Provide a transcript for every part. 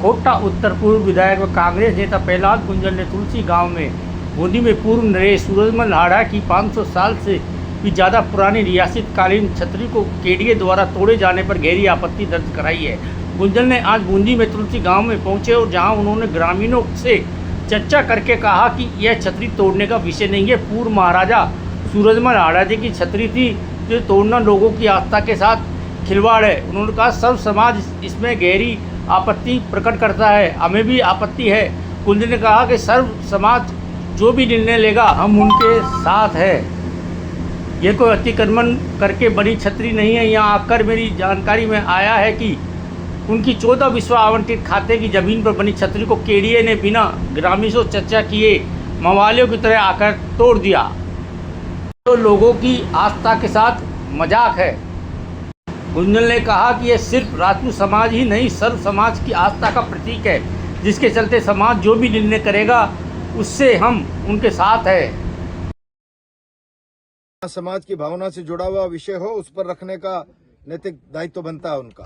कोटा उत्तर पूर्व विधायक व कांग्रेस नेता प्रहलाद गुंजल ने तुलसी गांव में बूंदी में पूर्व नरेश सूरजमल लाड़ा की 500 साल से भी ज़्यादा पुरानी रियासतकालीन छतरी को केडीए द्वारा तोड़े जाने पर गहरी आपत्ति दर्ज कराई है। गुंजल ने आज बूंदी में तुलसी गांव में पहुंचे और जहां उन्होंने ग्रामीणों से चर्चा करके कहा कि यह छतरी तोड़ने का विषय नहीं है, पूर्व महाराजा सूरजमल लाड़ा जी की छतरी थी, जो तोड़ना लोगों की आस्था के साथ खिलवाड़ है। उन्होंने कहा सर्व समाज इसमें गहरी आपत्ति प्रकट करता है, हमें भी आपत्ति है। गुंजल ने कहा कि सर्व समाज जो भी निर्णय लेगा हम उनके साथ है। ये कोई अतिक्रमण करके बनी छतरी नहीं है। यहाँ आकर मेरी जानकारी में आया है कि उनकी 14 विश्व आवंटित खाते की ज़मीन पर बनी छतरी को केडीए ने बिना ग्रामीणों से चर्चा किए मवालियों की तरह आकर तोड़ दिया। तो लोगों की आस्था के साथ मजाक है। गुंजल ने कहा कि यह सिर्फ राजपूत समाज ही नहीं, सर्व समाज की आस्था का प्रतीक है, जिसके चलते समाज जो भी निर्णय करेगा उससे हम उनके साथ है। समाज की भावना से जुड़ा हुआ विषय हो, उस पर रखने का नैतिक दायित्व बनता है उनका।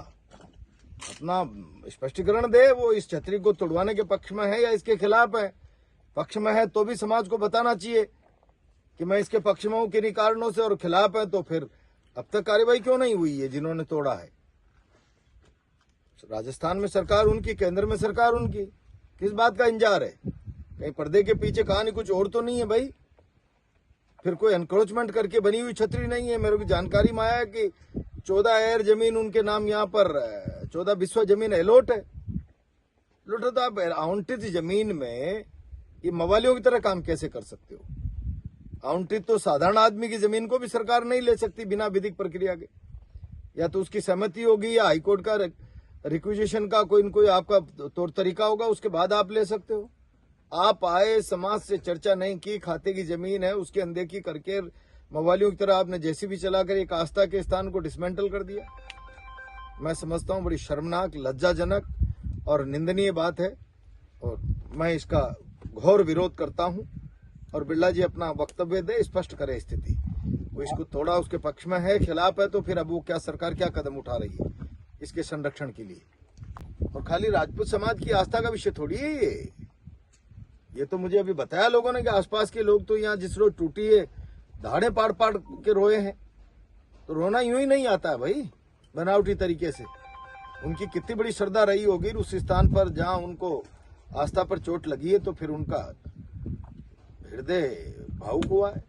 अपना स्पष्टीकरण दे, वो इस छतरी को तोड़वाने के पक्ष में है या इसके खिलाफ है। पक्ष में है तो भी समाज को बताना चाहिए कि मैं इसके पक्ष में हूं किन्हीं कारणों से, और खिलाफ है तो फिर अब तक कार्रवाई क्यों नहीं हुई है जिन्होंने तोड़ा है। राजस्थान में सरकार उनकी, केंद्र में सरकार उनकी, किस बात का इंतजार है? कहीं पर्दे के पीछे कहानी कुछ और तो नहीं है भाई। फिर कोई एनक्रोचमेंट करके बनी हुई छतरी नहीं है। मेरे को जानकारी में आया है कि 14 एयर जमीन उनके नाम यहाँ पर 14 विश्व जमीन अलॉट है। लुट तो आप आवंटित जमीन में ये मवालियों की तरह काम कैसे कर सकते हो? आवंटित तो साधारण आदमी की जमीन को भी सरकार नहीं ले सकती बिना विधिक प्रक्रिया के। या तो उसकी सहमति होगी या हाईकोर्ट का रिक्विजिशन का कोई आपका तौर तरीका होगा, उसके बाद आप ले सकते हो। आप आए, समाज से चर्चा नहीं की, खाते की जमीन है उसकी अनदेखी करके मवालियों की तरह आपने जेसीबी चलाकर एक आस्था के स्थान को डिसमेंटल कर दिया। मैं समझता हूं बड़ी शर्मनाक, लज्जाजनक और निंदनीय बात है, और मैं इसका घोर विरोध करता हूं। और बिरला जी अपना वक्तव्य दे, स्पष्ट करे स्थिति। वो इसको थोड़ा उसके पक्ष में है, खिलाफ है, तो फिर अब वो क्या सरकार क्या कदम उठा रही है इसके संरक्षण के लिए। और खाली राजपूत समाज की आस्था का विषय थोड़ी है ये तो मुझे अभी बताया लोगों ने कि आसपास के लोग तो यहाँ जिस रोज टूटी है धाड़े पाड़ पाड़ के रोए हैं। तो रोना यूं ही नहीं आता है भाई, बनावटी तरीके से। उनकी कितनी बड़ी श्रद्धा रही होगी उस स्थान पर जहां उनको आस्था पर चोट लगी है, तो फिर उनका हृदय भावुक हुआ है।